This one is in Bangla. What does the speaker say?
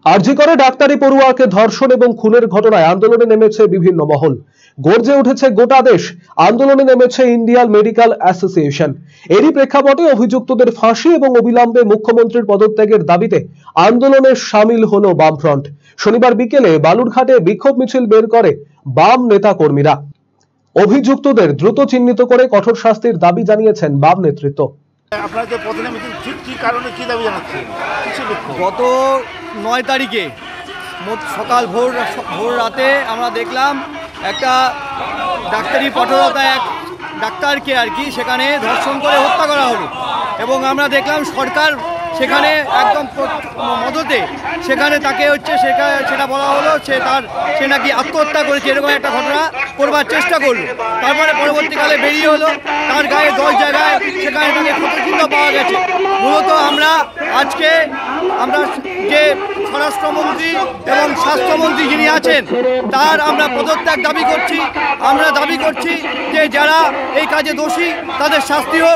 আরজি করে ডাক্তারি পড়ুয়াকে ধর্ষণ এবং খুনের ঘটনায় আন্দোলনে নেমেছে বিভিন্ন মহল। গর্জে উঠেছে গোটা দেশ। আন্দোলনে নেমেছে ইন্ডিয়ান মেডিকেল অ্যাসোসিয়েশন। এরই প্রেক্ষাপটে অভিযুক্তদের ফাঁসি এবং অবিলম্বে মুখ্যমন্ত্রীর পদত্যাগের দাবিতে আন্দোলনে সামিল হলো বামফ্রন্ট। শনিবার বিকেলে বালুরঘাটে বিক্ষোভ মিছিল বের করে বাম নেতা কর্মীরা। অভিযুক্তদের দ্রুত চিহ্নিত করে কঠোর শাস্তির দাবি জানিয়েছেন বাম নেতৃত্ব। আপনাদের প্রথমে মিছিল কি কারণে কি দাবি জানাচ্ছেন? গত 9 তারিখে সকাল ভোর রাতে আমরা দেখলাম একটা ডাক্তারি পঠরতা এক ডাক্তারকে আর কি সেখানে ধর্ষণ করে হত্যা করা হলো এবং আমরা দেখলাম সরকার সেখানে একদম মদতে সেখানে তাকে সেটা বলা হলো সে নাকি আত্মহত্যা করেছে, এরকম একটা ঘটনা করবার চেষ্টা করলো। তারপরে পরবর্তীকালে বেরিয়ে হলো তার গায়ে 10 জায়গায় সেখানে তাকে ক্ষতচিহ্ন পাওয়া গেছে। মূলত আমরা আজকে যে স্বরাষ্ট্রমন্ত্রী এবং স্বাস্থ্যমন্ত্রী যিনি আছেন তার আমরা পদত্যাগ দাবি করছি। আমরা দাবি করছি যে যারা এই কাজে দোষী তাদের শাস্তি হোক।